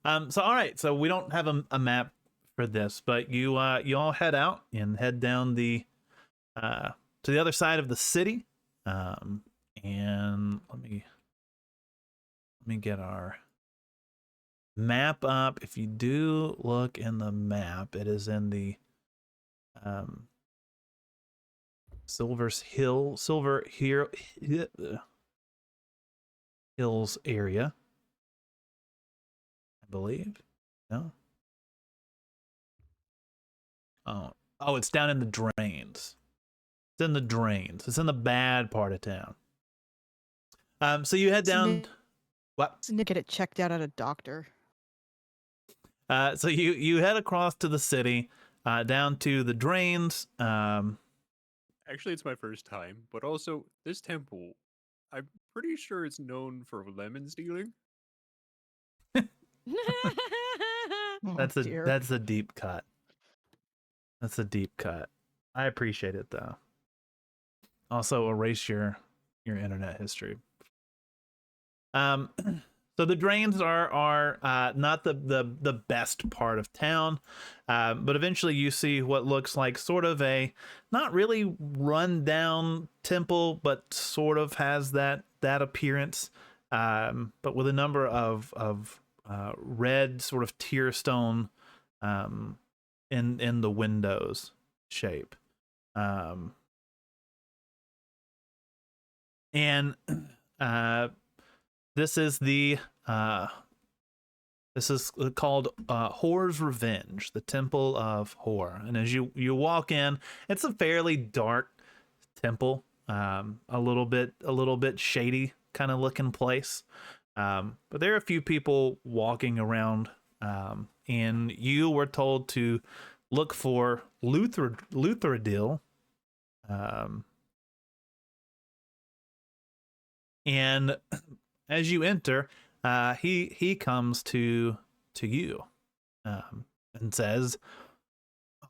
So all right, so we don't have a map for this, but you all head out and head down the to the other side of the city. And let me get our map up. If you do look in the map, it is in the Silver Hills area, I believe. No. Oh, it's down in the drains. It's in the drains. It's in the bad part of town. So you head down. What? Need to get it checked out at a doctor. So you head across to the city, down to the drains. Actually, it's my first time, but also this temple, I'm pretty sure it's known for lemon stealing. That's a deep cut. That's a deep cut. I appreciate it though. Also, erase your internet history. So the drains are not the best part of town, but eventually you see what looks like sort of a not really run down temple, but sort of has that appearance, but with a number of red sort of tear stone in the windows shape, and this is called Hoar's Revenge, the Temple of Hoar. And as you walk in, it's a fairly dark temple, a little bit shady kind of looking place. But there are a few people walking around, and you were told to look for Luthradil. And as you enter, he comes to you, and says,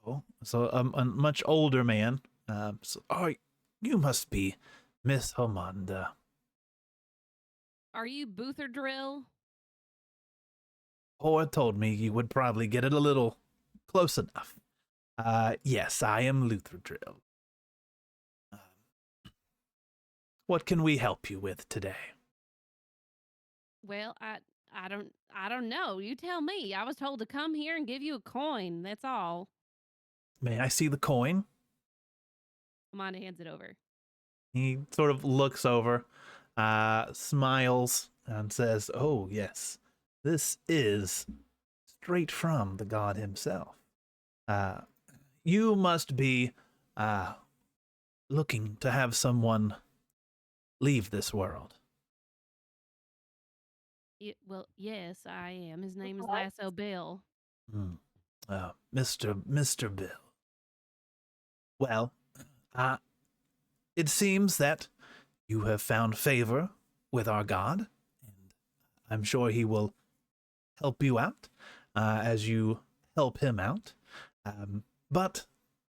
"Oh, so a much older man. Oh, you must be Miss Homanda. Are you Boother Drill? Hoar told me you would probably get it a little close enough. Yes, I am Luthradil. What can we help you with today?" Well, I don't know. You tell me. I was told to come here and give you a coin. That's all. May I see the coin? Amanda hands it over. He sort of looks over, smiles, and says, "Oh, yes, this is straight from the god himself. You must be looking to have someone leave this world." Well, yes, I am. His name is Lasso Bill. Mr. Bill. Well, it seems that you have found favor with our god, and I'm sure he will help you out as you help him out. But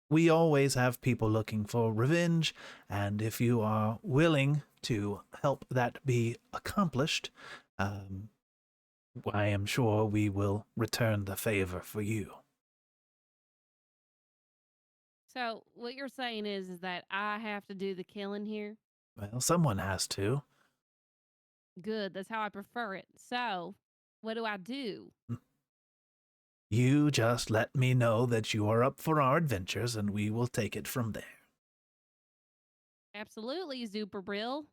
we always have people looking for revenge, and if you are willing to help that be accomplished, I am sure we will return the favor for you. So what you're saying is that I have to do the killing here? Well, someone has to. Good. That's how I prefer it. So what do I do? You just let me know that you are up for our adventures, and we will take it from there. Absolutely, Super Brill.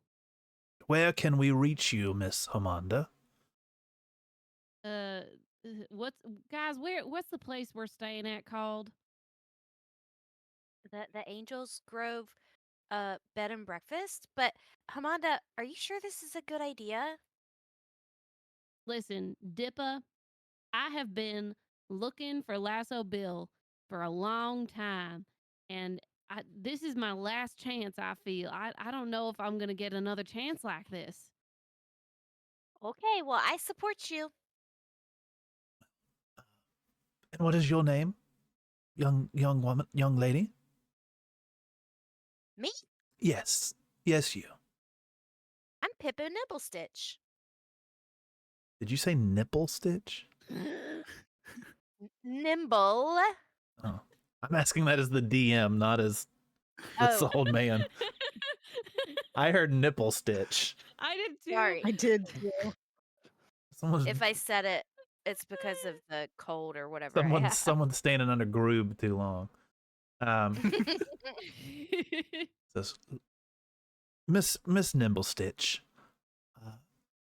Where can we reach you, Miss Homanda? What's the place we're staying at called? The Angels Grove bed and breakfast. But Hamanda, are you sure this is a good idea? Listen, Dippa, I have been looking for Lasso Bill for a long time, and this is my last chance, I feel. I don't know if I'm going to get another chance like this. Okay, well, I support you. And what is your name, young woman, young lady? Me? Yes, you. I'm Pippa Nibblestitch. Did you say nipple stitch? Nimble. Oh, I'm asking that as the DM, not as this Oh, old man. I heard nipple stitch. I did too. sorry. I did too. Someone's If I said it, it's because of the cold or whatever I someone's have. someone's standing under Groob too long. Says Miss Nimblestitch,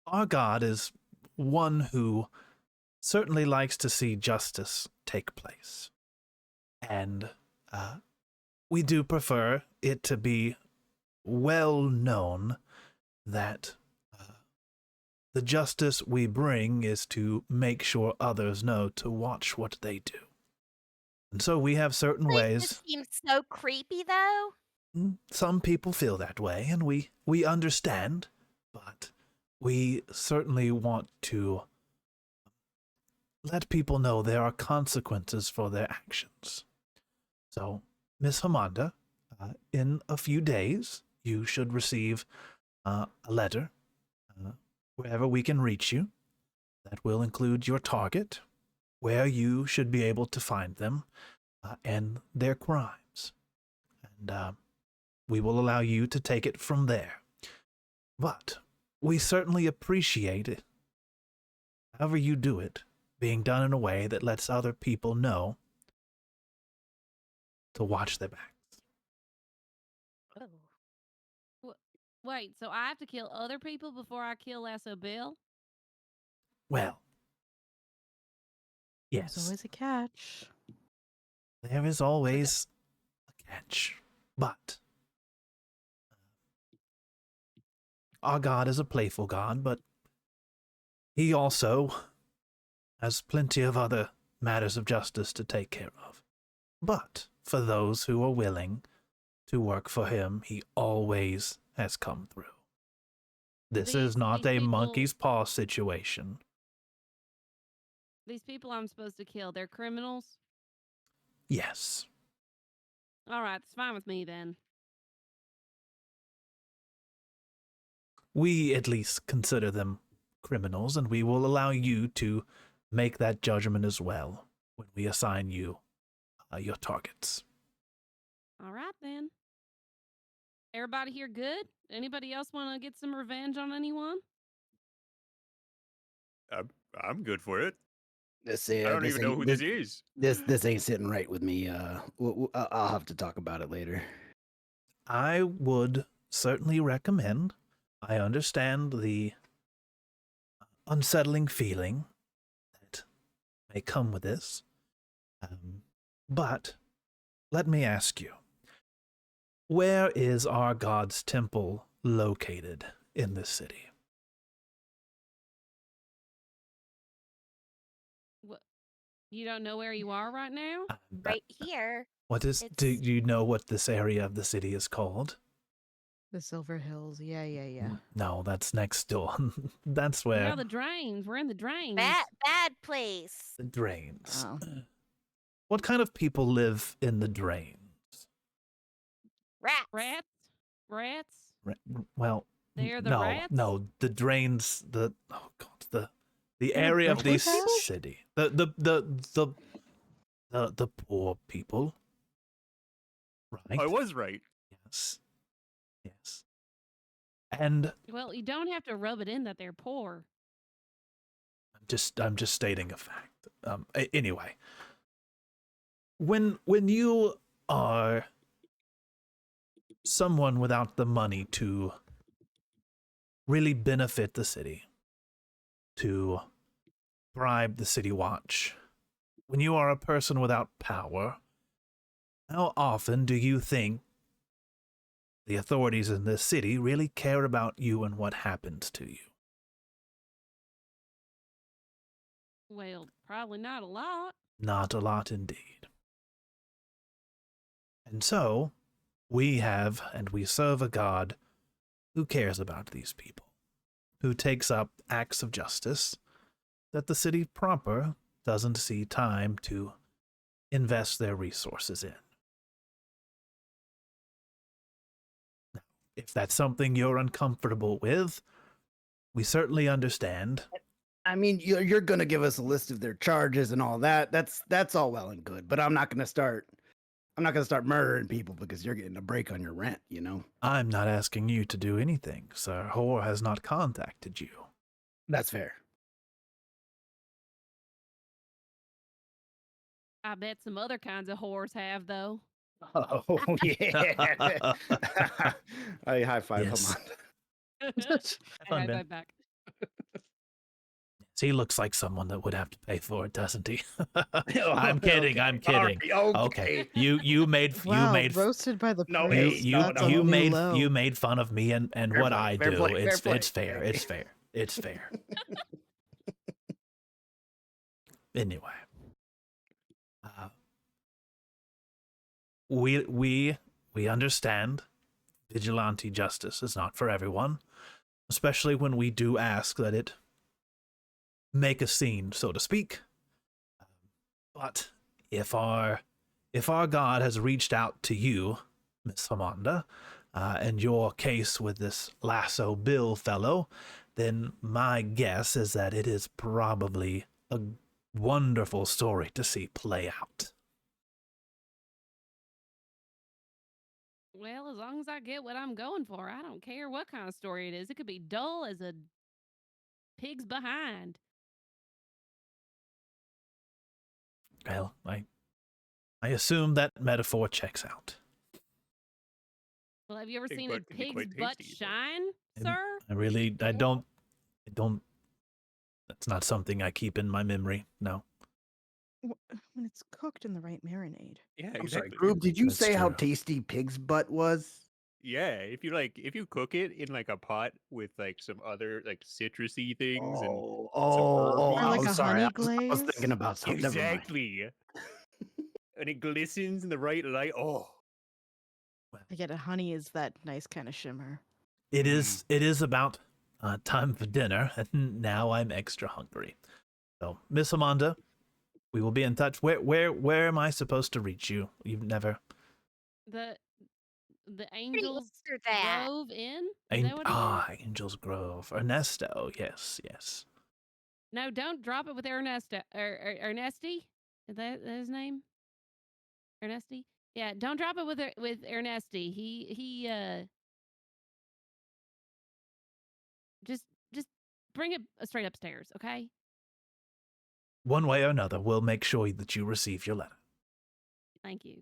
our god is one who certainly likes to see justice take place, and we do prefer it to be well known that the justice we bring is to make sure others know to watch what they do. And so we have certain Like, ways. this seems so creepy, though. Some people feel that way, and we understand, but we certainly want to let people know there are consequences for their actions. So, Miss Hamanda, in a few days, you should receive a letter wherever we can reach you. That will include your target, where you should be able to find them, and their crimes. And we will allow you to take it from there. But we certainly appreciate it, however you do it, being done in a way that lets other people know to watch their backs. Oh. Wait, so I have to kill other people before I kill Lasso Bill? Well, There's yes, always a catch. there is always a catch, but our god is a playful god, but he also has plenty of other matters of justice to take care of. But for those who are willing to work for him, he always has come through. This is not these a people- monkey's paw situation. These people I'm supposed to kill, they're criminals? Yes. All right, that's fine with me then. We at least consider them criminals, and we will allow you to make that judgment as well when we assign you your targets. All right then. Everybody here good? Anybody else want to get some revenge on anyone? I'm good for it. This, I don't this even know ain't- who this is. This ain't sitting right with me. I'll have to talk about it later. I would certainly recommend. I understand the unsettling feeling that may come with this. But let me ask you, where is our god's temple located in this city? You don't know where you are right now? Right here. What is? Do It's- you know what this area of the city is called? The Silver Hills. Yeah. No, that's next door. That's where No, the drains. We're in the drains. Bad place. the drains. Oh. What kind of people live in the drains? Rats. Rats? Well, They're the no, rats? no, the drains. The the In a area of the breakfast house? city. The poor people. Right. I was right. Yes. Yes. And Well, you don't have to rub it in that they're poor. I'm just stating a fact. Anyway, when you are someone without the money to really benefit the city, to bribe the city watch, when you are a person without power, how often do you think the authorities in this city really care about you and what happens to you? Well, probably not a lot. Not a lot indeed. And so, we have and we serve a God who cares about these people, who takes up acts of justice that the city proper doesn't see time to invest their resources in. Now, if that's something you're uncomfortable with, we certainly understand. I mean, you're gonna give us a list of their charges and all that. That's all well and good, but I'm not gonna start murdering people because you're getting a break on your rent. You know. I'm not asking you to do anything, sir. Hoar has not contacted you. That's fair. I bet some other kinds of whores have, though. Oh yeah. I high five Yes. Hamad. Have fun, Ben. Right back. He looks like someone that would have to pay for it, doesn't he? Oh, I'm kidding. I'm okay, kidding. okay. You made Wow, you made roasted by the No, priest. hey, you That's a you new made low. you made fun of me and Fair what play, I fair do. play, It's fair it's play. fair. It's fair. It's fair. Anyway, we understand vigilante justice is not for everyone, especially when we do ask that it make a scene, so to speak. But if our God has reached out to you, Miss Amanda, and your case with this Lasso Bill fellow, then my guess is that it is probably a wonderful story to see play out. Well, as long as I get what I'm going for, I don't care what kind of story it is. It could be dull as a pig's behind. Well, I assume that metaphor checks out. Well, have you ever Pig seen a butt can be pig's quite butt tasty, though. shine, And sir? I don't. That's not something I keep in my memory. No, When it's cooked in the right marinade. Yeah, I'm sorry, exactly. Groob. Did you That's say how true. tasty pig's butt was? Yeah, if you cook it in like a pot with like some other like citrusy things and Oh, some oh, Or like I'm a sorry. honey I was glaze? thinking about something. Never mind. exactly, and it glistens in the right light. Oh, I get it. Honey is that nice kind of shimmer. it is about time for dinner, and now I'm extra hungry. So, Miss Amanda, we will be in touch. Where am I supposed to reach you? You've never. The Pretty Angels after that. Grove Inn? Is that what it is? Angel's Grove, Ernesto. Yes. No, don't drop it with Ernesto. Ernesti? Is that his name? Ernesti? Yeah, don't drop it with Ernesti. He just bring it straight upstairs, okay? One way or another, we'll make sure that you receive your letter. Thank you.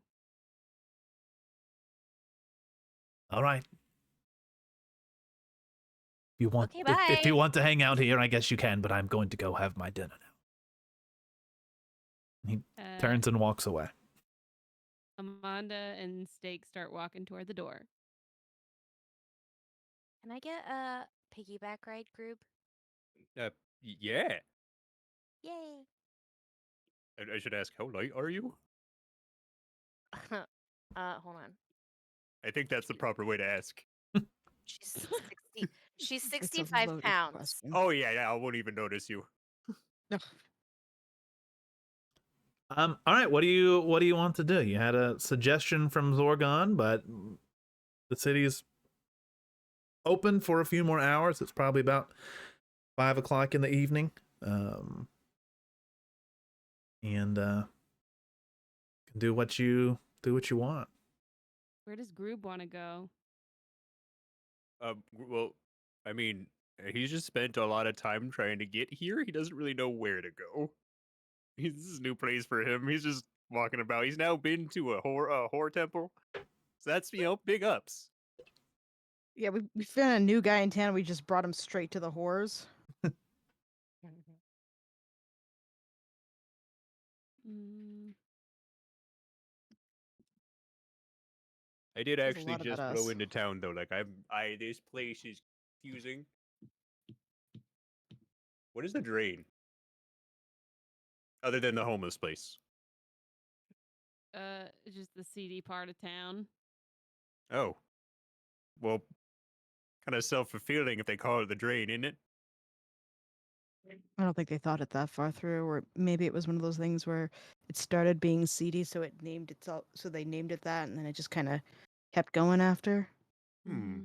All right. If you want, Okay, if you bye. want to hang out here, I guess you can. But I'm going to go have my dinner now. He turns and walks away. Amanda and Steak start walking toward the door. Can I get a piggyback ride, Groob? yeah. Yay. I should ask, how light are you? Hold on. I think that's the proper way to ask. She's 60. She's It's a 65 loaded pounds. question. Oh yeah, I won't even notice you. All right. What do you want to do? You had a suggestion from Zorgon, but the city's open for a few more hours. It's probably about 5 o'clock in the evening. And can do what you want. Where does Groob want to go? Well, I mean, he's just spent a lot of time trying to get here. He doesn't really know where to go. This is a new place for him. He's just walking about. He's now been to a whore temple. So that's, big ups. Yeah, we found a new guy in town. We just brought him straight to the whores. Mm, I did Says a actually lot about just us. go into town though. Like this place is confusing. What is the drain? Other than the homeless place. just the seedy part of town. Oh. Well, kind of self-fulfilling if they call it the drain, isn't it? I don't think they thought it that far through, or maybe it was one of those things where it started being seedy, so it named itself. So they named it that, and then it just kind of kept going after. Hmm.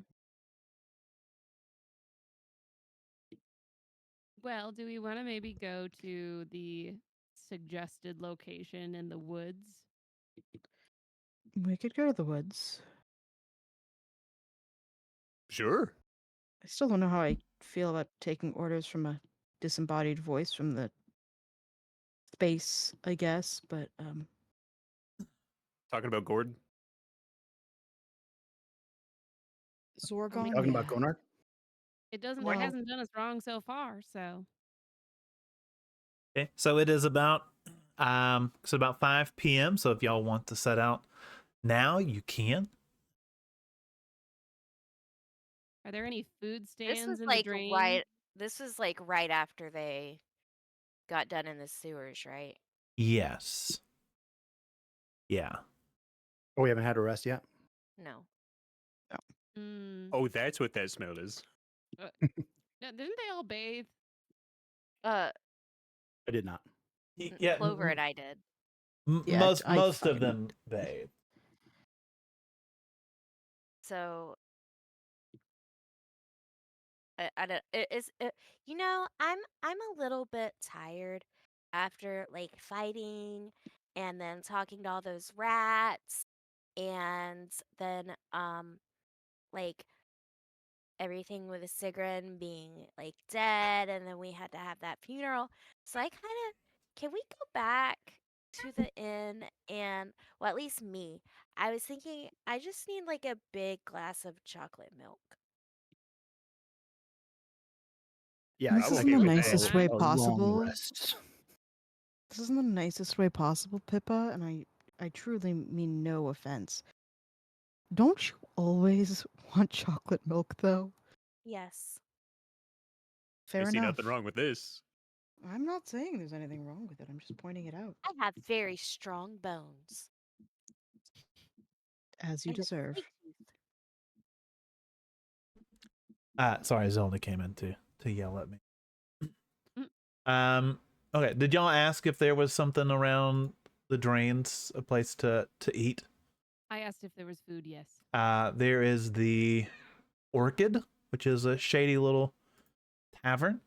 Well, do we want to maybe go to the suggested location in the woods? We could go to the woods. Sure. I still don't know how I feel about taking orders from a disembodied voice from the space, I guess, but Talking about Gordon. Zorgon. Talking about Konar? It doesn't. No. It hasn't done us wrong so far. So Okay, so it is about 5 p.m. So if y'all want to set out now, you can. are there any food This stands was in the like drain? right. This was like right after they got done in the sewers, right? Yes. Yeah. Oh, we haven't had a rest yet? No. Mm. Oh, that's what that smell is. Didn't they all bathe? Uh, I did not. Yeah. Clover and I did. Yeah, most I of fucking- them bathe. So I don't. You know, I'm a little bit tired after like fighting and then talking to all those rats and then like everything with Sigrun being like dead and then we had to have that funeral. So I kind of can we go back to the inn and well at least me. I was thinking I just need like a big glass of chocolate milk. Yeah, This I'm isn't okay the with nicest a way long possible. rest. This isn't the nicest way possible, Pippa, and I truly mean no offense. Don't you always want chocolate milk, though? Yes. Fair I see enough. nothing wrong with this. I'm not saying there's anything wrong with it. I'm just pointing it out, I have very strong bones. as you and a deserve. sweet tooth. Sorry, Zelda came in to yell at me. Mm. Okay. Did y'all ask if there was something around the drains, a place to eat? I asked if there was food. Yes. There is the Orchid, which is a shady little tavern.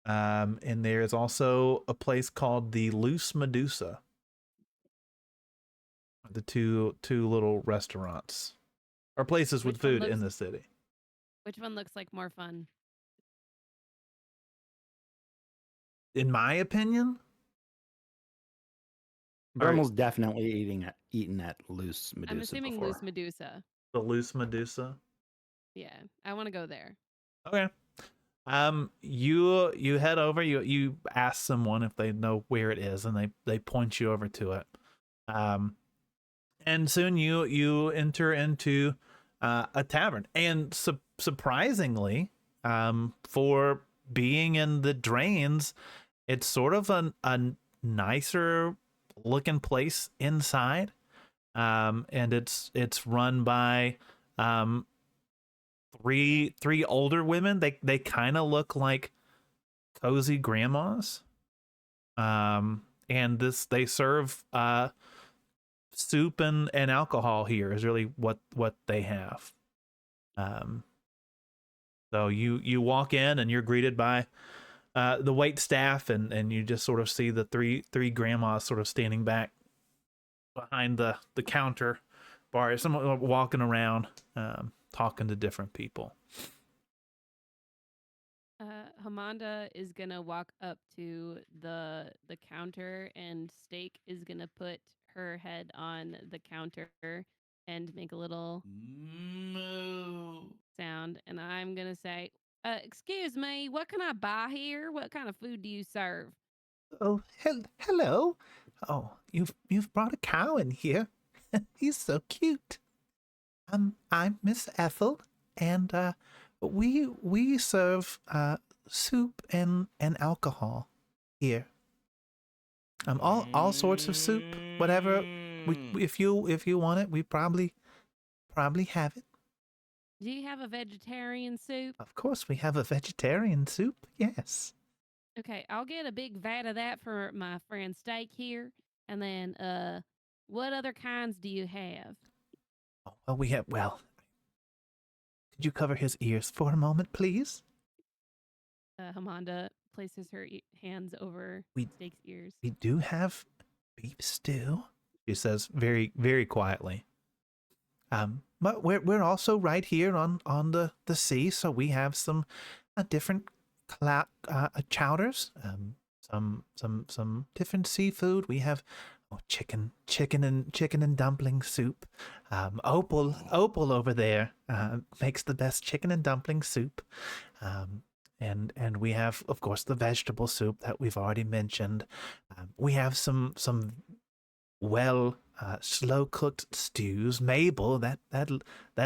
And there is also a place called the Loose Medusa. The two little restaurants or places with Which one food in looks- the city. Which one looks like more fun? In my opinion, We're Alright. almost definitely eating that loose Medusa I'm assuming before. Loose Medusa. the Loose Medusa. Yeah, I want to go there. Okay. You head over. You ask someone if they know where it is, and they point you over to it. And soon you enter into a tavern, and surprisingly, for being in the drains, it's sort of a nicer looking place inside. And it's run by three older women. They kind of look like cozy grandmas. And they serve soup and alcohol here is really what they have. So you walk in and you're greeted by the wait staff, and you just sort of see the three grandmas sort of standing back behind the counter bar. Someone walking around, talking to different people. Hamanda is gonna walk up to the counter, and Steak is gonna put her head on the counter and make a little Moo. sound. And I'm gonna say, "Excuse me, what can I buy here? What kind of food do you serve?" Oh, hello. Oh, you've brought a cow in here. He's so cute. I'm Miss Ethel, and we serve soup and alcohol here. All sorts of soup, whatever. If you want it, we probably have it. Do you have a vegetarian soup? Of course, we have a vegetarian soup. Yes. Okay, I'll get a big vat of that for my friend Steak here. And then, what other kinds do you have? Oh, well, we have. Well, could you cover his ears for a moment, please? Hamanda places her hands over We- Steak's ears. We do have beef stew, she says very, very quietly. But we're also right here on the sea, so we have some different chowders, some different seafood. We have chicken and dumpling soup. Opal over there makes the best chicken and dumpling soup. And we have, of course, the vegetable soup that we've already mentioned. We have some slow cooked stews. Mabel, that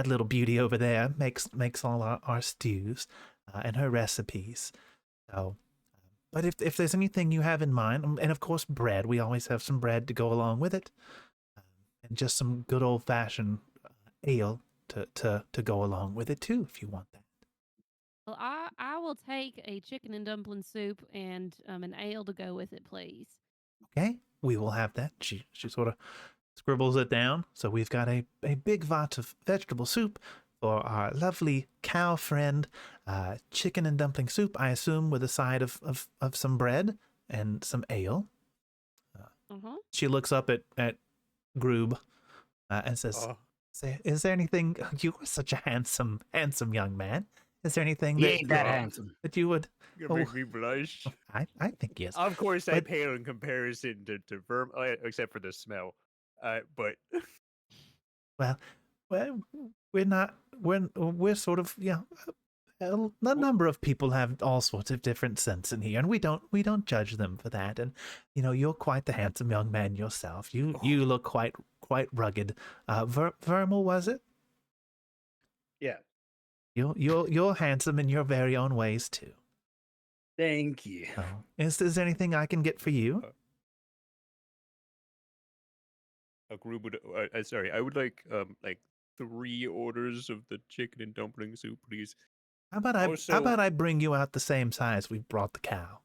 little beauty over there, makes all our stews and her recipes. So, but if there's anything you have in mind, and of course bread, we always have some bread to go along with it, and just some good old fashioned ale to go along with it too, if you want that. Well, I will take a chicken and dumpling soup and an ale to go with it, please. Okay, we will have that. She sort of scribbles it down. So we've got a big vat of vegetable soup for our lovely cow friend, chicken and dumpling soup, I assume, with a side of some bread and some ale. She looks up at Groob and says, "Is there anything? You are such a handsome young man. Is there anything He ain't that handsome that you would?" You're gonna make me blush. I think yes. Of course, I But- pale in comparison to Verm, except for the smell. But Well, we're not. We're sort of a number of people have all sorts of different scents in here, and we don't judge them for that. And you're quite the handsome young man yourself. You look quite rugged. Vermal, was it? Yeah. You're handsome in your very own ways too. Thank you. So, is there anything I can get for you? a group would. Sorry, I would like 3 orders of the chicken and dumpling soup, please. How about I bring you out the same size we brought the cow?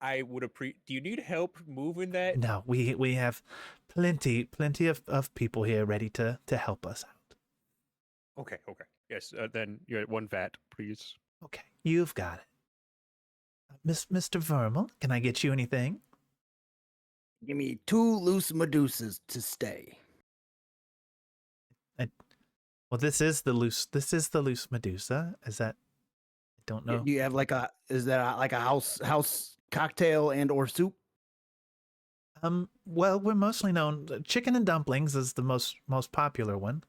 I would appreciate. Do you need help moving that? No, we have plenty of people here ready to help us out. Okay. Yes. Then you're at 1 vat, please. Okay, you've got it. Mr. Vermal, can I get you anything? Give me 2 loose Medusas to stay. Well, this is the loose Medusa. Is that? I don't know. Do you have like a house cocktail and or soup? Well, we're mostly known. Chicken and dumplings is the most popular one.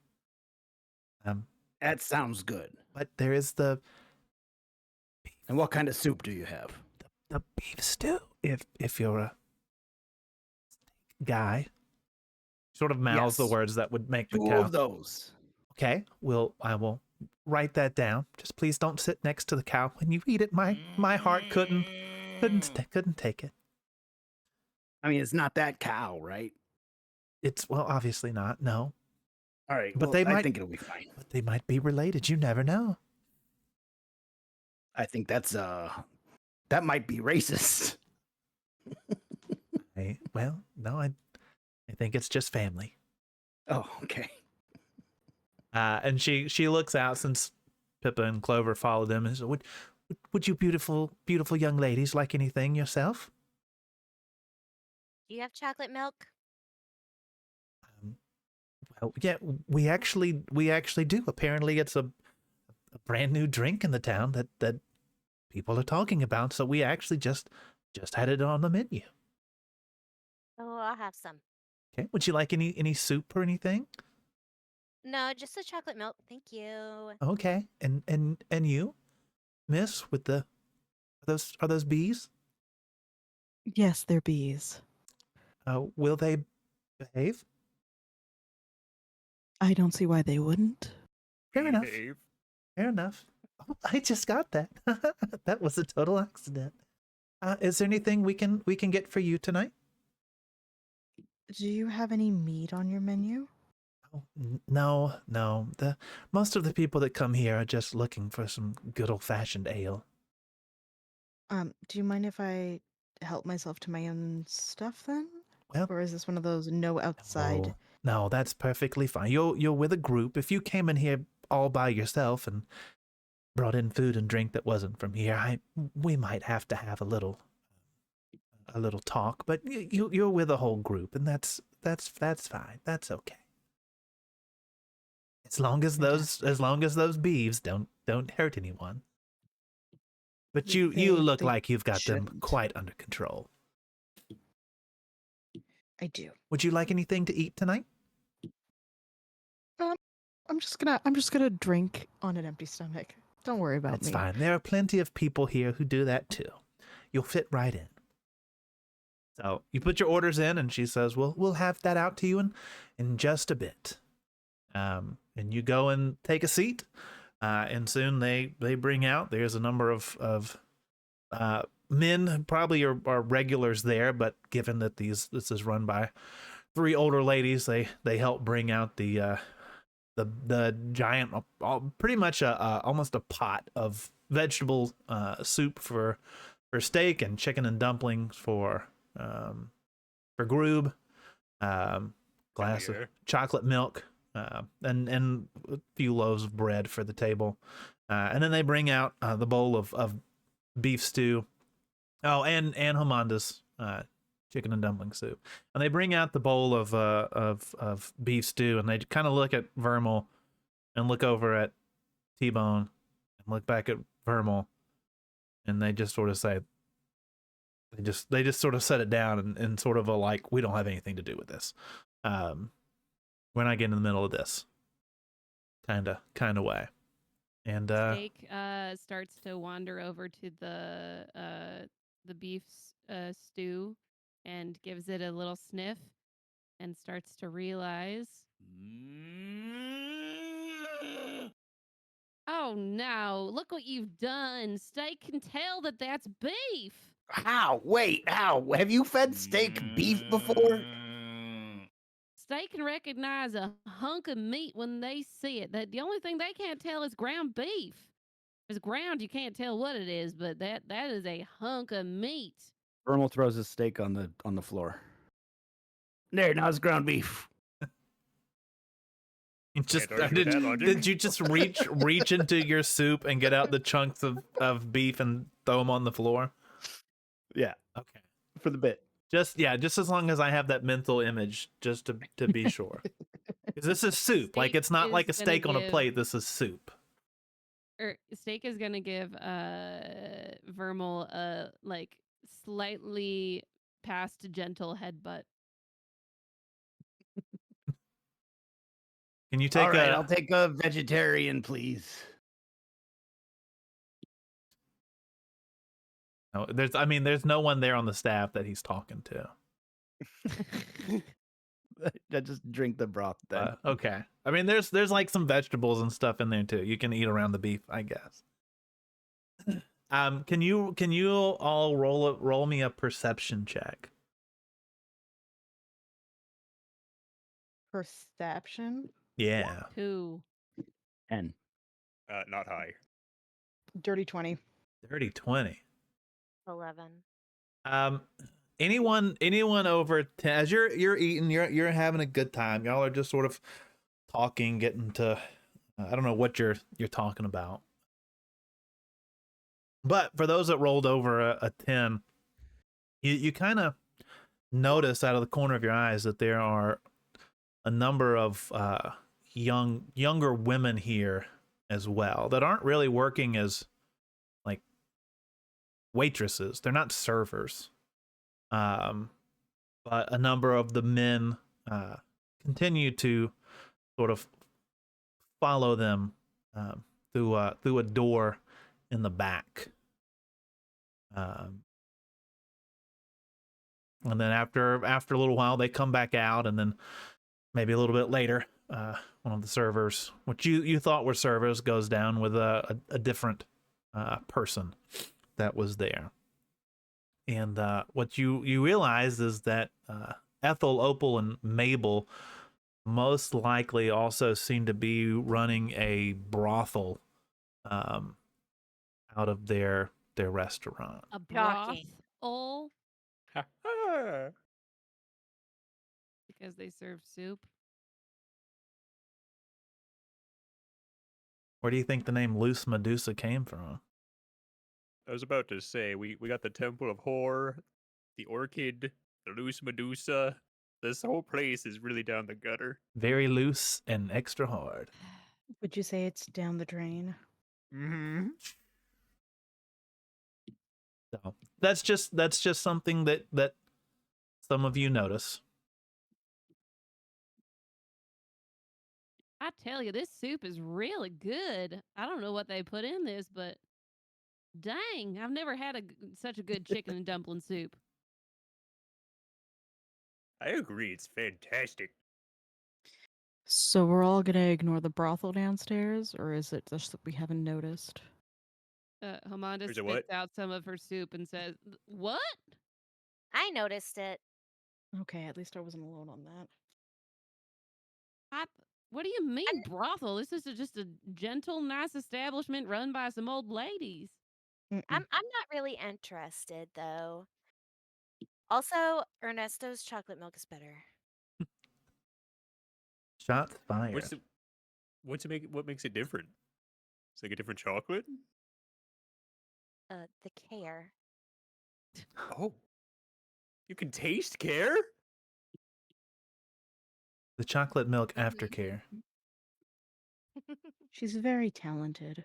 That sounds good. But there is the And what kind of soup do you have? the beef stew. If you're a guy, sort of mouths the Yes. words that would make the 2 cow. of those. Okay, I will write that down. Just please don't sit next to the cow when you eat it. My heart couldn't take it. I mean, it's not that cow, right? It's obviously not. No, All right, But well, they I might- think it'll be fine. but they might be related. You never know. I think that's that might be racist. No, I think it's just family. Oh, okay. And she looks out since Pippa and Clover followed them and says, "Would you beautiful young ladies like anything yourself?" Do you have chocolate milk? Well, yeah, we actually do. Apparently, it's a brand new drink in the town that people are talking about. So we actually just had it on the menu. Oh, I'll have some. Okay, would you like any soup or anything? No, just the chocolate milk. Thank you. Okay, and you, Miss, with the are those bees? Yes, they're bees. Will they behave? I don't see why they wouldn't. Fair enough. Behave. Fair enough. Oh, I just got that. That was a total accident. Is there anything we can get for you tonight? Do you have any meat on your menu? Oh, no. Most of the people that come here are just looking for some good old fashioned ale. Do you mind if I help myself to my own stuff then? Well, Or is this one of those no outside? No, that's perfectly fine. You're with a group. If you came in here all by yourself and brought in food and drink that wasn't from here, we might have to have a little talk. But you're with a whole group, and that's fine. That's okay. As long as those beeves don't hurt anyone. But you look they like you've got them shouldn't. quite under control. I do. Would you like anything to eat tonight? I'm just gonna drink on an empty stomach. Don't worry about That's me. fine. There are plenty of people here who do that too. You'll fit right in. So you put your orders in, and she says, "We'll have that out to you in just a bit." And you go and take a seat, and soon they bring out. There's a number of men who probably are regulars there, but given that this is run by 3 older ladies, they help bring out the giant, pretty much almost a pot of vegetable soup for steak, and chicken and dumplings for Groob, glass of yeah. chocolate milk, and a few loaves of bread for the table, and then they bring out the bowl of beef stew. Oh, and Hamanda's chicken and dumpling soup, and they bring out the bowl of beef stew, and they kind of look at Vermal, and look over at T-Bone, and look back at Vermal, and they just sort of say, they just sort of set it down and sort of like, we don't have anything to do with this. We're not getting in the middle of this kind of way. And Steak starts to wander over to the beef stew and gives it a little sniff and starts to realize, oh no, look what you've done. Steak can tell that that's beef. How? Wait, how? Have you fed steak beef before? Steak can recognize a hunk of meat when they see it. The only thing they can't tell is ground beef. If it's ground, you can't tell what it is, but that is a hunk of meat. Vermal throws his steak on the floor. There, now it's ground beef. just Can't argue with that logic. did you just reach into your soup and get out the chunks of beef and throw them on the floor? Yeah, Okay. for the bit. Just as long as I have that mental image, just to be sure. Because this is soup. Like, Steak it's not like a is gonna steak on a give- plate. This is soup. Steak is gonna give Vermal a like slightly past gentle headbutt. Can you take All right, I'll take a vegetarian, please. No, there's no one there on the staff that he's talking to. I just drink the broth then. Okay. I mean, there's like some vegetables and stuff in there too. You can eat around the beef, I guess. Can you all roll me a perception check? Perception. Yeah. 2. 10. Not high. Dirty 20. Dirty 20. 11. Anyone over 10, as you're eating, you're having a good time. Y'all are just sort of talking, getting to I don't know what you're talking about. But for those that rolled over a 10, you kind of notice out of the corner of your eyes that there are a number of younger women here as well that aren't really working as like waitresses. They're not servers. But a number of the men continue to sort of follow them through a door in the back. And then after a little while, they come back out, and then maybe a little bit later, one of the servers, which you thought were servers, goes down with a different person that was there. And what you realize is that Ethel, Opal, and Mabel most likely also seem to be running a brothel out of their restaurant. A Shocking. brothel because they serve soup. Where do you think the name Loose Medusa came from? I was about to say we got the Temple of Hoar, the Orchid, the Loose Medusa. This whole place is really down the gutter. Very loose and extra hard. Would you say it's down the drain? Mm-hmm. So that's just something that some of you notice. I tell you, this soup is really good. I don't know what they put in this, but dang, I've never had such a good chicken and dumpling soup. I agree, it's fantastic. So we're all gonna ignore the brothel downstairs, or is it just that we haven't noticed? Hamanda Is it what? spits out some of her soup and says, "What? I noticed it. Okay, at least I wasn't alone on that. I, what do you mean brothel? This is just a gentle, nice establishment run by some old ladies." Mm-mm. I'm not really interested though. Also, Ernesto's chocolate milk is better. Shots fired. What makes it different? It's like a different chocolate? The care. Oh. You can taste care? The chocolate milk aftercare. She's very talented.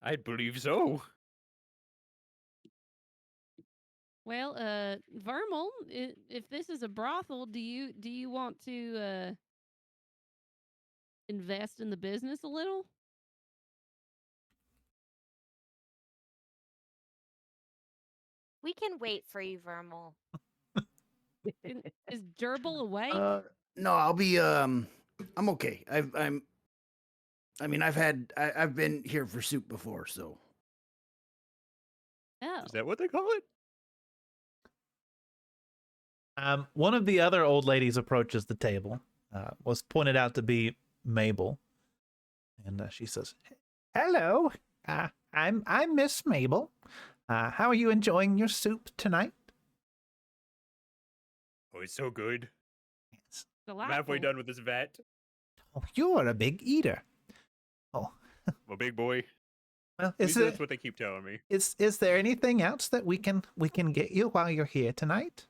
I believe so. Well, Vermal, if this is a brothel, do you want to invest in the business a little? We can wait for you, Vermal. Is Gerbil awake? No, I'll be I'm okay. I've been here for soup before, so Oh, Is that what they call it? One of the other old ladies approaches the table. Was pointed out to be Mabel, and she says, "Hello, I'm Miss Mabel. How are you enjoying your soup tonight?" Oh, it's so good. Yes. I'm halfway delightful. done with this vat. Oh, you're a big eater. Oh, I'm a big boy. well, At least that's what they keep telling me. is there anything else that we can get you while you're here tonight?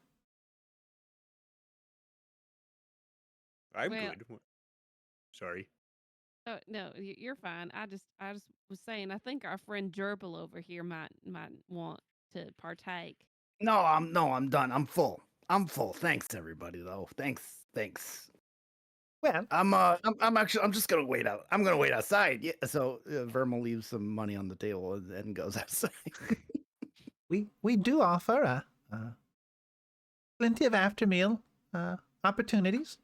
I'm Well- good. Sorry. Oh no, you're fine. I just was saying. I think our friend Gerbil over here might want to partake. no, I'm done. I'm full. Thanks everybody though. Thanks. Well, I'm just gonna wait out. I'm gonna wait outside. Yeah. So Verma leaves some money on the table and goes outside. we do offer plenty of after meal opportunities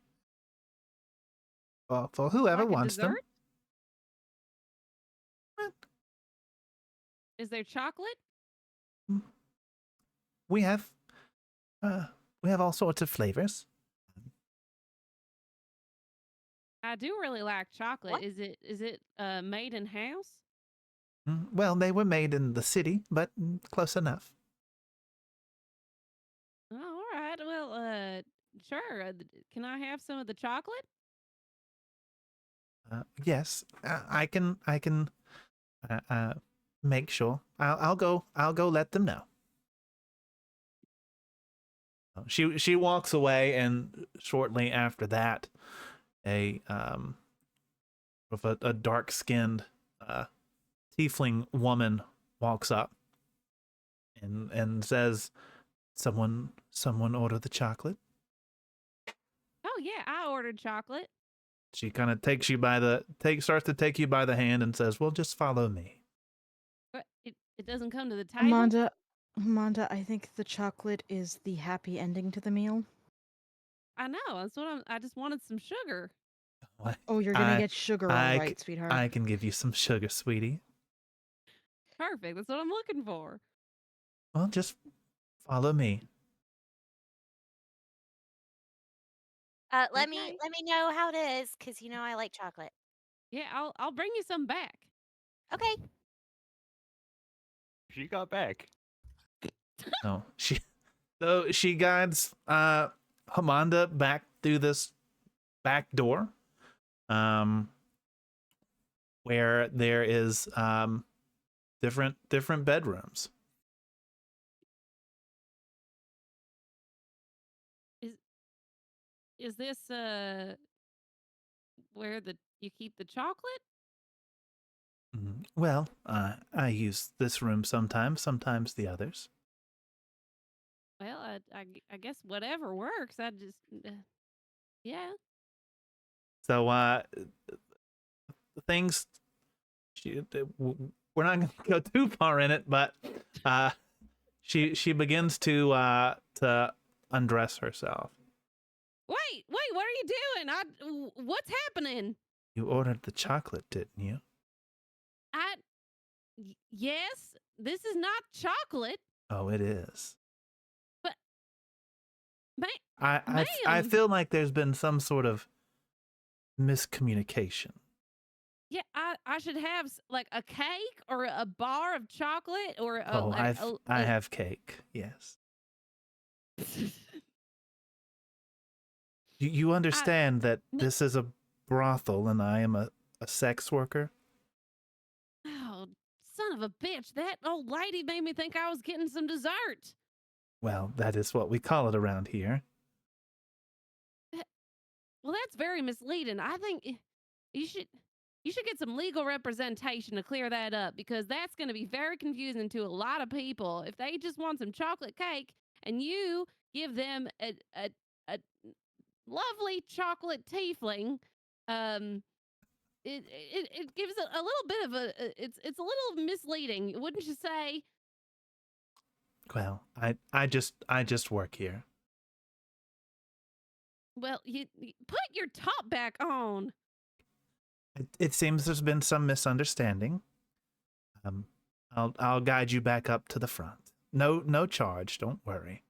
for whoever Like a wants them. dessert? Is there chocolate? We have all sorts of flavors. I do really like chocolate. What? Is it made in house? Well, they were made in the city, but close enough. Oh, all right. Well, sure. Can I have some of the chocolate? Yes, I can make sure. I'll go let them know. She walks away, and shortly after that, a dark skinned tiefling woman walks up and says, "Someone order the chocolate." Oh yeah, I ordered chocolate. She kind of starts to take you by the hand and says, "Well, just follow me." But it doesn't come to the table. Amanda, I think the chocolate is the happy ending to the meal. I know. That's what I just wanted some sugar. What? Oh, you're gonna get sugar, all I right, sweetheart. I can give you some sugar, sweetie. Perfect. That's what I'm looking for. Well, just follow me. Let Okay. me know how it is, cause you know I like chocolate. Yeah, I'll bring you some back. Okay. She got back. No, she guides Hamanda back through this back door, where there is different bedrooms. Is this where you keep the chocolate? Well, I use this room sometimes the others. Well, I guess whatever works. I just yeah. So things we're not going to go too far in it, but she begins to undress herself. Wait, what are you doing? What's happening? You ordered the chocolate, didn't you? Yes, this is not chocolate, Oh, it is. but I ma'am. feel like there's been some sort of miscommunication. Yeah, I should have like a cake or a bar of chocolate or a, Oh, like, I have cake. Yes. You understand that this is a brothel and I am a sex worker? Oh, son of a bitch! That old lady made me think I was getting some dessert. Well, that is what we call it around here. Well, that's very misleading. I think you should get some legal representation to clear that up because that's going to be very confusing to a lot of people. If they just want some chocolate cake and you give them a lovely chocolate tiefling, it gives a little bit of it's a little misleading, wouldn't you say? Well, I just work here. Well, you put your top back on. It seems there's been some misunderstanding. I'll guide you back up to the front. No charge, don't worry.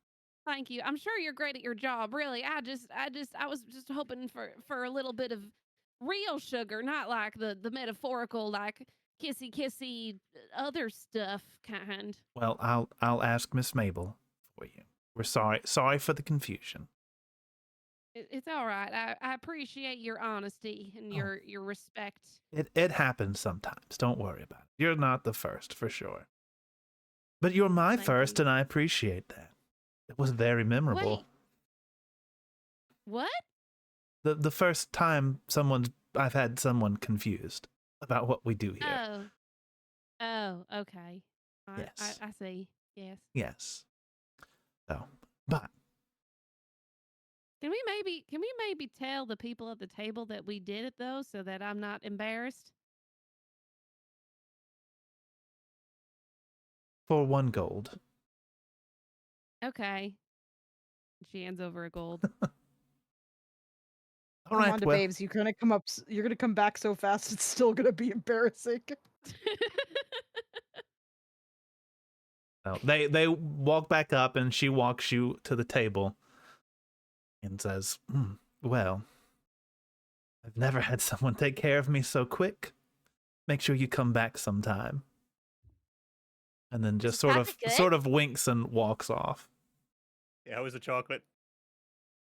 Thank you. I'm sure you're great at your job. Really, I was just hoping for a little bit of real sugar, not like the metaphorical, like kissy other stuff kind. Well, I'll ask Miss Mabel for you. We're sorry for the confusion. It's all right. I appreciate your honesty and your respect. It happens sometimes. Don't worry about it. You're not the first, for sure. But you're my Thank first, you. and I appreciate that. It was very memorable. Wait. What? The first time I've had someone confused about what we do here. Oh, okay. Yes. I see. Yes. Yes. So, but Can we maybe tell the people at the table that we did it though, so that I'm not embarrassed? for 1 gold. Okay. She hands over a gold. All right, Wanda well, babes, you're gonna come back so fast. It's still gonna be embarrassing. they walk back up, and she walks you to the table, and says, "Well, I've never had someone take care of me so quick. Make sure you come back sometime." And then just sort of winks and walks off. Yeah, how was the chocolate?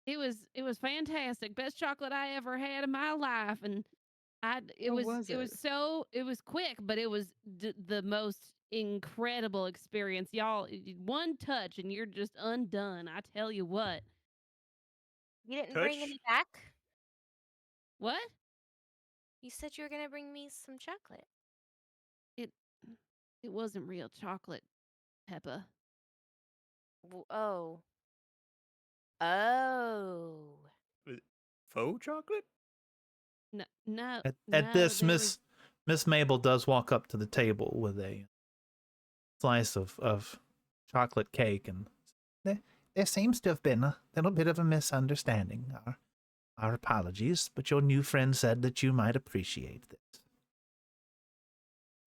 It was fantastic. Best chocolate I ever had in my life, and it was quick, but it was the most incredible experience, y'all. One touch and you're just undone. I tell you what. You didn't bring Touch? any back? What? You said you were gonna bring me some chocolate. It wasn't real chocolate, Peppa. Oh. Oh. Faux chocolate? No. At this, there was- Miss Mabel does walk up to the table with a slice of chocolate cake, and there seems to have been a little bit of a misunderstanding. Our apologies, but your new friend said that you might appreciate this.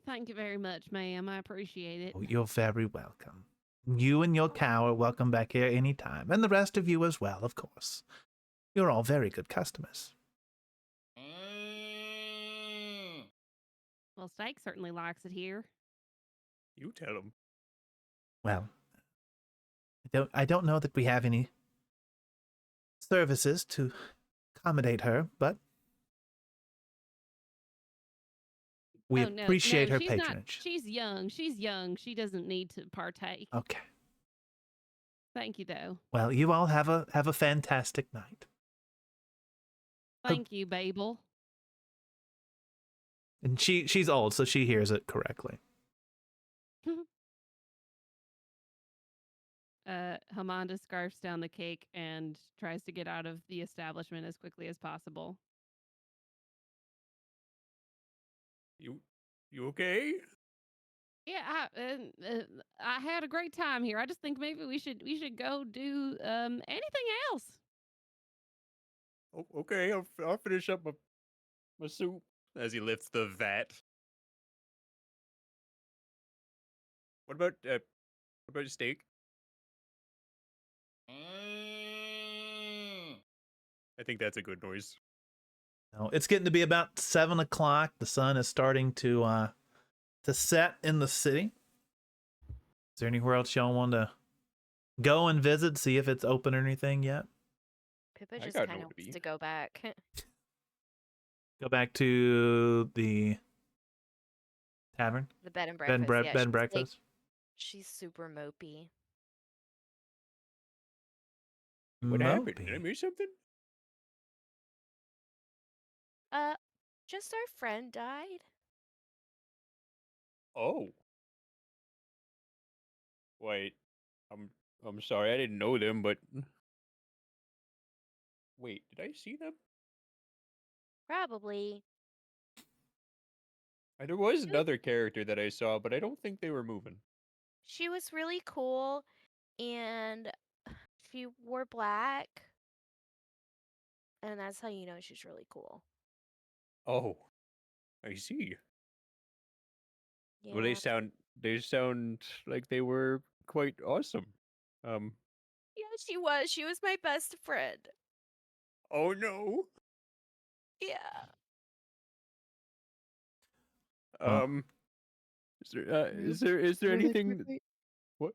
Thank you very much, ma'am. I appreciate it. Oh, you're very welcome. You and your cow are welcome back here any time, and the rest of you as well, of course. You're all very good customers. Well, Steak certainly likes it here. You tell him. Well, I don't know that we have any services to accommodate her, but We Oh no, appreciate no, her she's not. patronage. She's young. She's young. She doesn't need to partake. Okay. Thank you, though. Well, you all have a fantastic night. Thank you, Babel. And she's old, so she hears it correctly. Hamanda scarfs down the cake and tries to get out of the establishment as quickly as possible. You okay? Yeah, I had a great time here. I just think maybe we should go do anything else. Okay, I'll finish up my soup as he lifts the vat. What about your steak? I think that's a good noise. Now, it's getting to be about 7 o'clock. The sun is starting to set in the city. Is there anywhere else y'all want to go and visit, see if it's open or anything yet? Pippa I just got kind nowhere of to wants be. to go back. Go back to the tavern, The bed and bed and, breakfast. Yeah, bed and she's like, breakfast. she's super mopey. What happened? Did I Mopey. miss something? Just our friend died. Oh. Wait. I'm sorry, I didn't know them, but wait, did I see them? Probably. There was She was- another character that I saw, but I don't think they were moving. She was really cool, and she wore black, and that's how you know she's really cool. Oh, I see. Well, Yeah. they sound like they were quite awesome. Um, Yeah, she was. She was my best friend. oh no. Yeah. Well, Is there Really anything? quickly, What?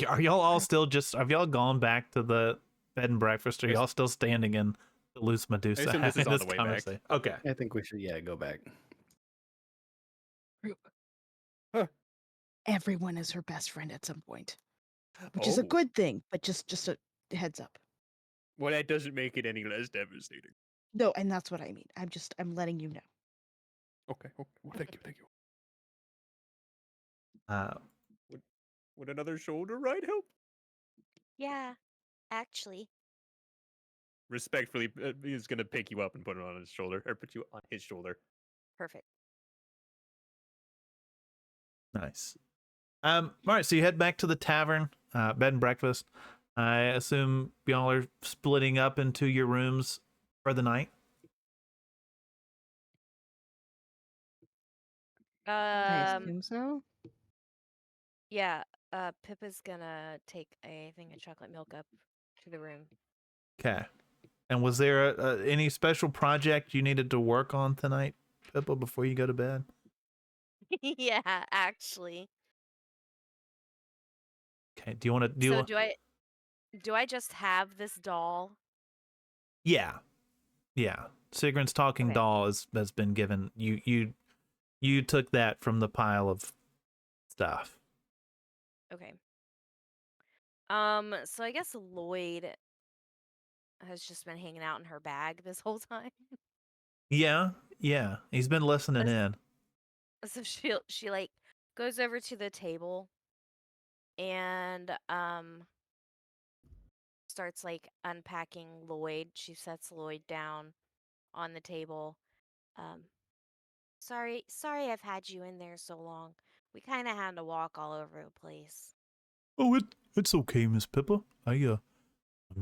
are y'all all still have y'all gone back to the bed and breakfast, or Yes. y'all still standing in the loose Medusa assume this is having on the way back. conversation? Okay. I think we should, go back. everyone is her best friend at some point, which is a Oh, good thing. But just a heads up. well, that doesn't make it any less devastating. No, and that's what I mean. I'm letting you know. Okay. Well, thank you. Uh, Would another shoulder ride help? Yeah. Actually. Respectfully, he's gonna pick you up and put it on his shoulder, or put you on his shoulder. Perfect. nice. All right, so you head back to the tavern, bed and breakfast. I assume y'all are splitting up into your rooms for the night. I Um. assume so. Yeah. Pippa's gonna take a thing of chocolate milk up to the room. Okay. And was there any special project you needed to work on tonight, Pippa, before you go to bed? Yeah, actually. Okay. Do you want to do? So do I just have this doll? Yeah. Sigrun's talking Okay. doll has been given. You took that from the pile of stuff. Okay. So I guess Lloyd has just been hanging out in her bag this whole time. Yeah. He's been listening That's- in. So she like goes over to the table and starts like unpacking Lloyd. She sets Lloyd down on the table. Um sorry I've had you in there so long. We kind of had to walk all over the place. Oh, it's okay, Miss Pippa. I'm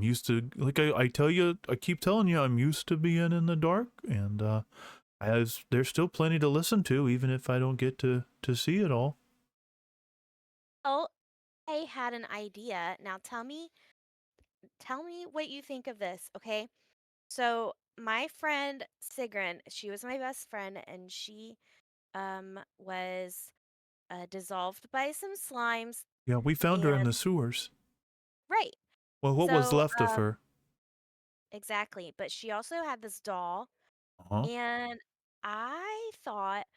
used to, like I tell you, I keep telling you, I'm used to being in the dark, and there's still plenty to listen to, even if I don't get to see it all. Oh, I had an idea. Now tell me what you think of this, okay? So my friend Sigrun, she was my best friend, and she was dissolved by some slimes. Yeah, we found her in And the sewers. right, Well, what was so left of her? exactly. But she also had this doll, Uh-huh. and I thought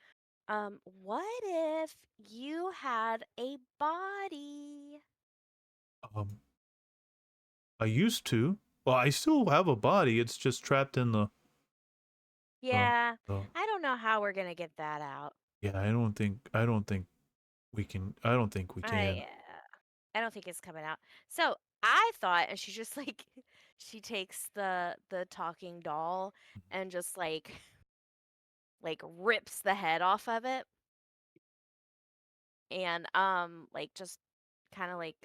What if you had a body? Um, I used to. Well, I still have a body. It's just trapped in the. Yeah, The I don't know how we're gonna get that out. yeah, I don't think. I don't think we can. I don't think we can. I don't think it's coming out. So I thought, and she just like, she takes the talking doll and just like rips the head off of it, and like just kind of like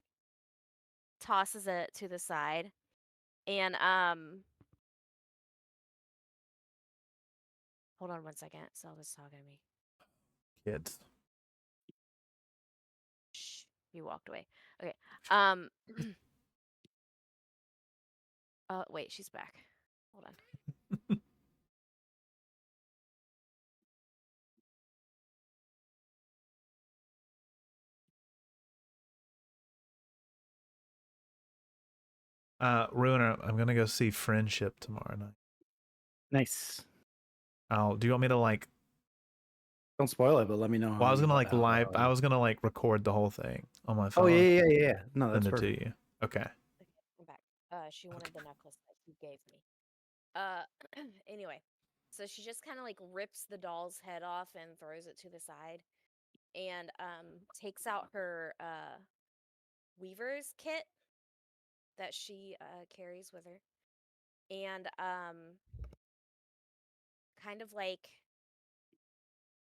tosses it to the side, and hold on one second. Selva's talking to me. Kids. Shh, you walked away. Okay. Um. Wait, she's back. Hold on. Ruiner, I'm gonna go see Friendship tomorrow night. Nice. Do you want me to like? Don't spoil it, but let me know. Well, I was how gonna you- like how- live. how- I was gonna like record the whole thing on my Oh phone. yeah. No, that's Send it perfect. to you. Okay. Okay, I'm back. She wanted the necklace that you gave me. Anyway, so she just kind of like rips the doll's head off and throws it to the side, and takes out her weaver's kit that she carries with her, and kind of like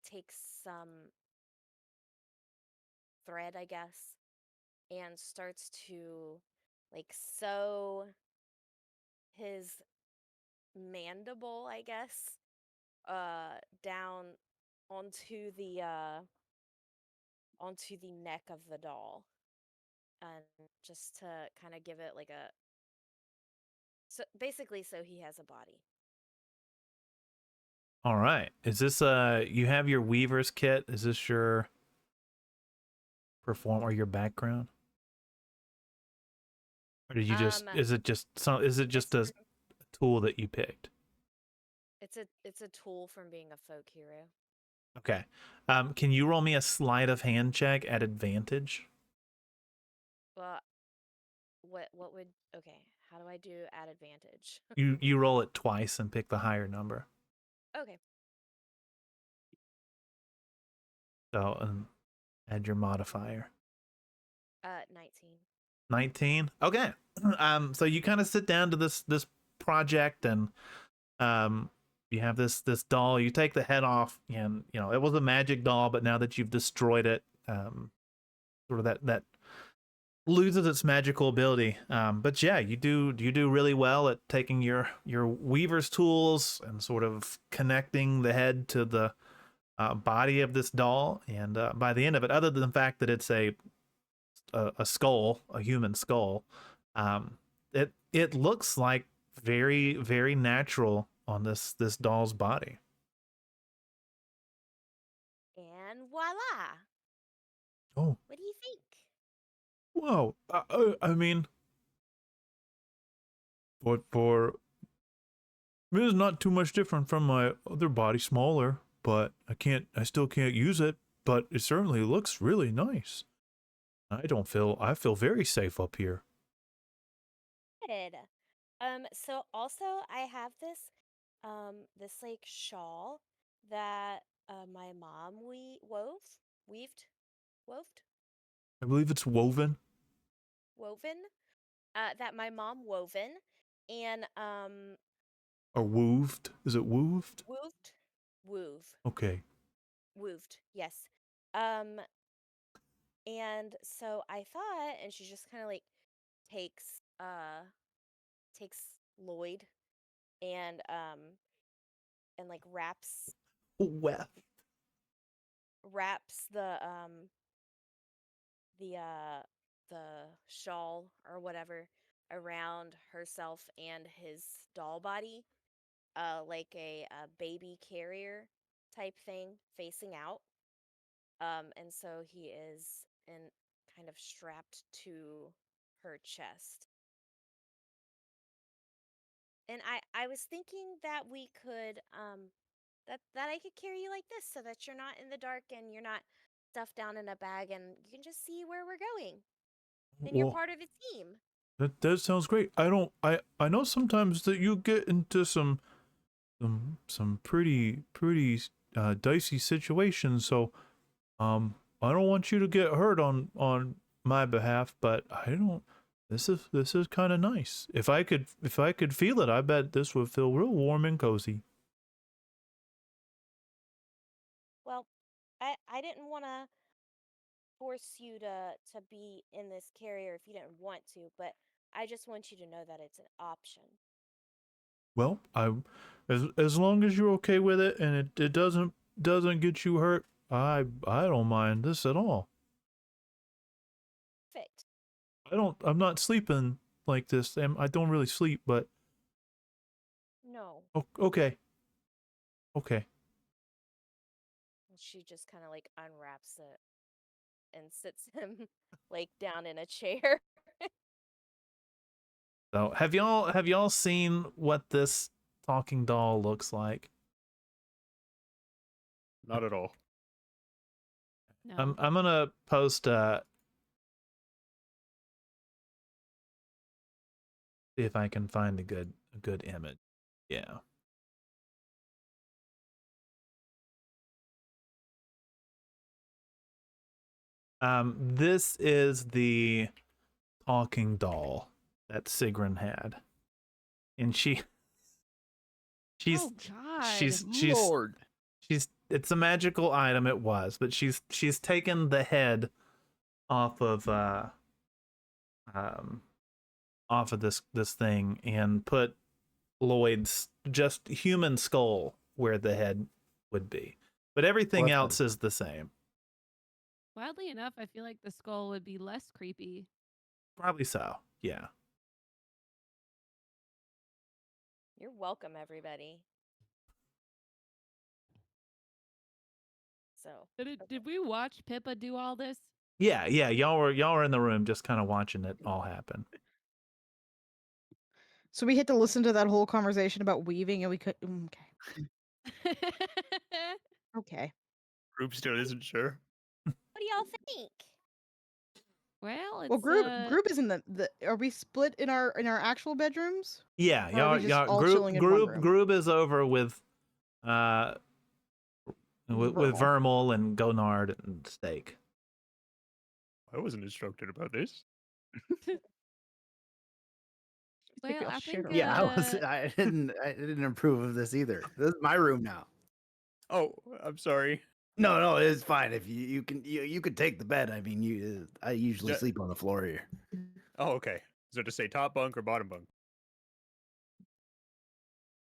takes some thread, I guess, and starts to like sew his mandible, I guess, down onto the neck of the doll, and just to kind of give it like a, so basically so he has a body. All right. Is this you have your Weaver's kit? Is this your perform or your background? Or did you just Um, is it just some is it just it's a tool that you picked? it's a tool from being a folk hero. Okay. Can you roll me a sleight of hand check at advantage? Well, what would, okay, how do I do at advantage? You roll it twice and pick the higher number. Okay. So add your modifier. 19. 19. Okay. So you kind of sit down to this project, and you have this doll. You take the head off, and you know it was a magic doll, but now that you've destroyed it, sort of that loses its magical ability. But yeah, you do really well at taking your weaver's tools and sort of connecting the head to the body of this doll. And by the end of it, other than the fact that it's a skull, a human skull, it looks like very very natural on this doll's body. And voila. Oh, What do you think? wow. I mean, for I mean, it's not too much different from my other body, smaller, but I still can't use it, but it certainly looks really nice. I feel very safe up here. Good. So also I have this like shawl that my mom woved I believe it's woven woven that my mom woven, and or wooved. Is it wooved? wooved woove Okay. wooved, yes. Um and so I thought, and she just kind of like takes takes Lloyd and like Well, wraps the the shawl or whatever around herself and his doll body, like a baby carrier type thing facing out. And so he is in kind of strapped to her chest. And I was thinking that we could that I could carry you like this so that you're not in the dark and you're not stuffed down in a bag and you can just see where we're going. And you're Well, part of a team. that sounds great. I know sometimes that you get into some pretty dicey situations, so I don't want you to get hurt on my behalf, but I don't. This is kind of nice. If I could feel it, I bet this would feel real warm and cozy. Well, I didn't want to force you to be in this carrier if you didn't want to, but I just want you to know that it's an option. Well, as long as you're okay with it and it doesn't get you hurt, I don't mind this at all. Perfect. I'm not sleeping like this. I don't really sleep, but No. okay. And she just kind of like unwraps it and sits him like down in a chair. So, have y'all seen what this talking doll looks like? Not at all. No. I'm gonna post see if I can find a good image. Yeah. This is the talking doll that Sigrun had, and she's Oh God. she's Lord. it's a magical item. It was, but she's taken the head off of this thing and put Lloyd's just human skull where the head would be, but everything Well, else is the same. Oddly enough, I feel like the skull would be less creepy. Probably so. Yeah. You're welcome, everybody. So, Did we watch Pippa do all this? Yeah. Y'all were in the room just kind of watching it all happen. So we had to listen to that whole conversation about weaving, and we could. Okay. Okay. Group still isn't sure. what do y'all think? Well, it's Well, Groob is in the. Are we split in our actual bedrooms? Yeah, Or are we just all chilling in one room? Groob is over with with Vermal and Gonard and Steak. I wasn't instructed about this. well, we all I shared think our room. I didn't approve of this either. This is my room now. Oh, I'm sorry. No, it's fine. If you could take the bed. I mean, I usually Yeah. sleep on the floor here. Oh, okay. So to say top bunk or bottom bunk?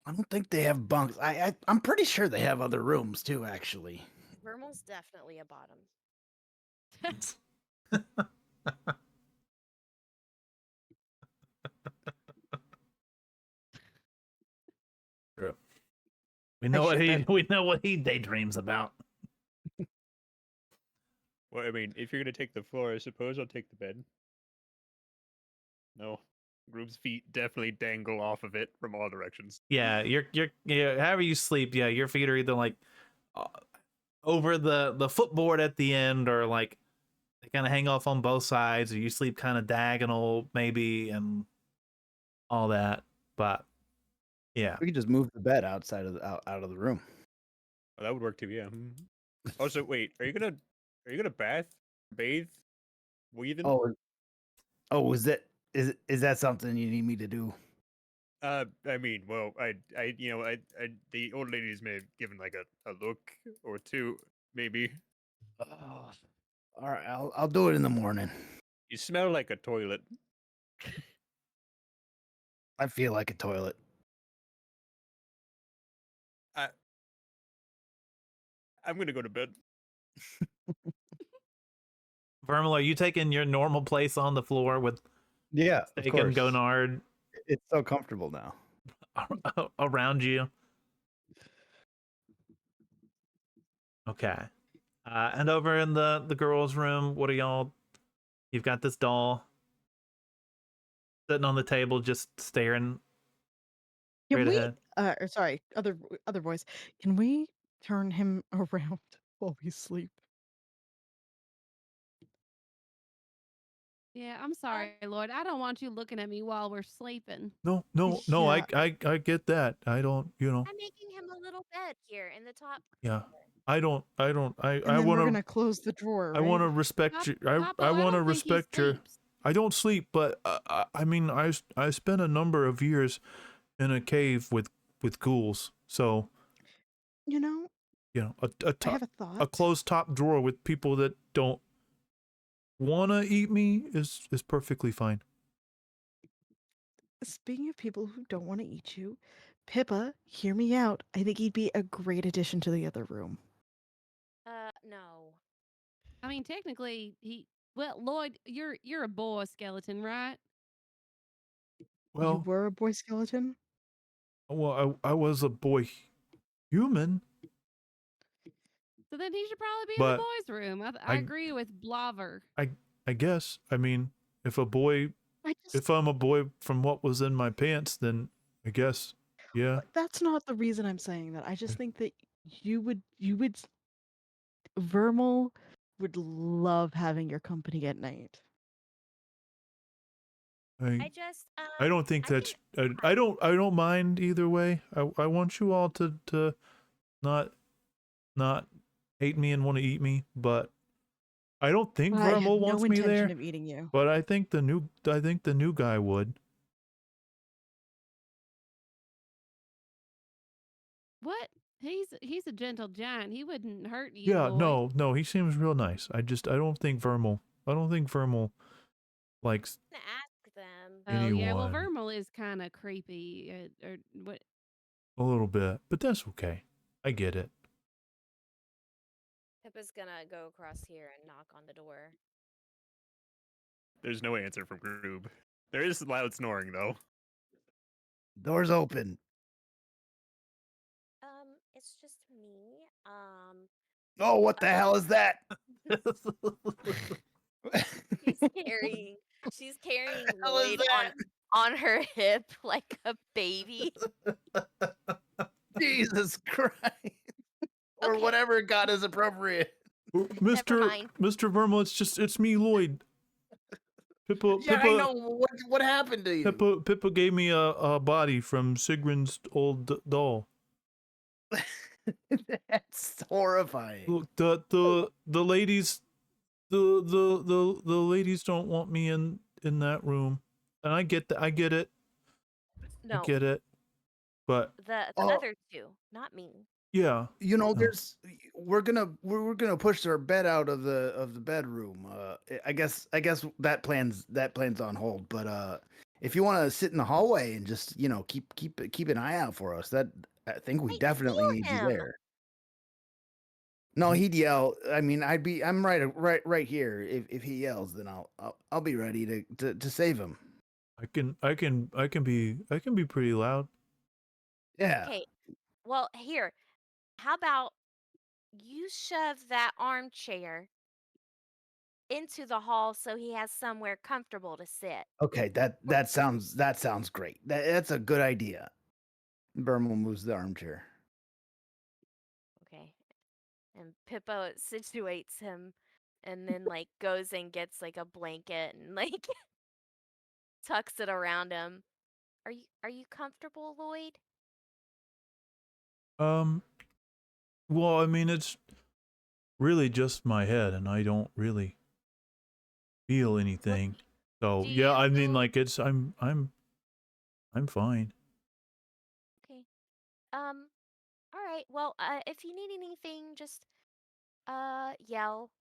I don't think they have bunks. I'm pretty sure they have other rooms too. Actually, Vermal's definitely a bottom. True. We know what he daydreams about. Well, I mean, if you're gonna take the floor, I suppose I'll take the bed. No. Group's feet definitely dangle off of it from all directions. Yeah, you're however you sleep. Yeah, your feet are either like over the footboard at the end, or like they kind of hang off on both sides, or you sleep kind of diagonal maybe, and all that. But yeah, we could just move the bed outside of out of the room. Oh, that would work too, yeah. Also, wait, are you gonna bathe, weaving? Is that something you need me to do? I mean, well, the old ladies may have given like a look or two, maybe. Oh, all right, I'll do it in the morning. You smell like a toilet. I feel like a toilet. I'm gonna go to bed. Vermal, are you taking your normal place on the floor with Yeah, of Steak and course. Gonard It's so comfortable now. around you? Okay. And over in the girls' room, what are y'all? You've got this doll sitting on the table, just staring Can Straight we? ahead. Or sorry, other voice. Can we turn him around while we sleep? Yeah, I'm sorry, Lloyd. I don't want you looking at me while we're sleeping. No, no, no. Yeah. I get that. I don't. I'm making him a little bed here in the top. Yeah. I don't. And then we're gonna close the drawer, I right? want to respect you. Papa, I I want to don't think he respect your. sleeps. I don't sleep, but I mean, I spent a number of years in a cave with ghouls, so You know, a I have top, a a thought. closed top drawer with people that don't wanna eat me is perfectly fine. Speaking of people who don't want to eat you, Pippa, hear me out. I think he'd be a great addition to the other room. No. I mean, technically, well, Lloyd, you're a boy skeleton, right? You Well, were a boy skeleton? I was a boy human, So then he should probably be in the but boys' room. I I agree with Blaver. I guess I mean if a boy I just if I'm a boy from what was in my pants, then I guess yeah. That's not the reason I'm saying that. I just think that Vermal would love having your company at night. I I just I don't think I that's can I don't mind either way. I want you all to not not hate me and want to eat me, but I don't think I have Vermal no wants me intention there. of eating you. But I think the new guy would. What? He's a gentle giant. He wouldn't hurt you, Yeah, Lloyd. no, he seems real nice. I don't think Vermal likes gonna ask them. Oh yeah, well, anyone Vermal is kind of creepy, or what? a little bit, but that's okay. I get it. Pippa's gonna go across here and knock on the door. There's no answer from Groob. There is loud snoring though. Doors open. It's just me. Oh, what the hell is that? She's carrying she's carrying hell is Lloyd that? on her hip like a baby. Jesus Christ. Or Okay. whatever God is appropriate. Never Mr. mind. Vermal, it's me, Lloyd. Yeah, I know. What happened to you? Pippa gave me a body from Sigrun's old doll. That's horrifying. Look, the ladies, the ladies don't want me in that room, and I get that. I get it. I No, get it. But the Oh. other two, not me. yeah, You know, Oh. we're gonna push our bed out of the bedroom. I guess that plan's on hold. But if you want to sit in the hallway and just keep an eye out for us, that I think we Wait definitely for need you him. there. No, he'd yell. I mean, I'm right here. If he yells, then I'll be ready to save him. I can be pretty loud. Yeah. Okay. Well, here. How about you shove that armchair into the hall so he has somewhere comfortable to sit? Okay. That sounds great. That's a good idea. Burma moves the armchair. Okay. And Pippo situates him and then like goes and gets like a blanket and like tucks it around him. Are you comfortable, Lloyd? Well, I mean, it's really just my head, and I don't really feel anything. So Do yeah, you I mean, like I'm fine. Okay. All right. Well, if you need anything, just yell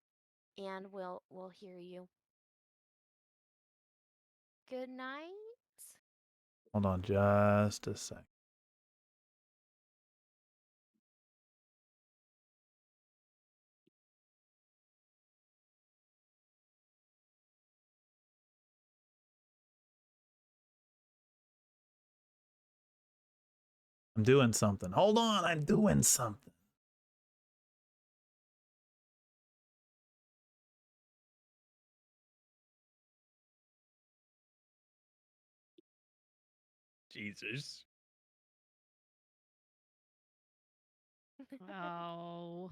and we'll hear you. Good night. Hold on, just a sec. I'm doing something. Hold on, I'm doing something. Jesus. Oh.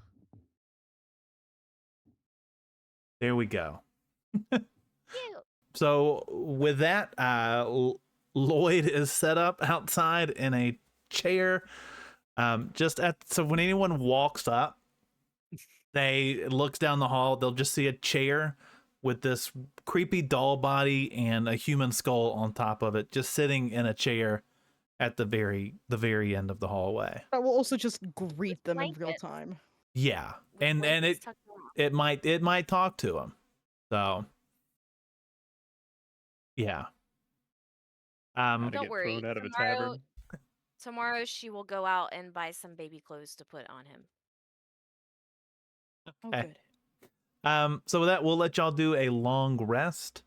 There we go. Cute. So with that, Lloyd is set up outside in a chair. So when anyone walks up, they looks down the hall, they'll just see a chair with this creepy doll body and a human skull on top of it, just sitting in a chair at the very end of the hallway. I will also just greet them in real blankets. time. Yeah, With and blankets tucked around. it might talk to him. So yeah. How to Don't get worry. thrown out of a Tomorrow, tavern. tomorrow she will go out and buy some baby clothes to put on him. Oh, Okay. good. So with that, we'll let y'all do a long rest.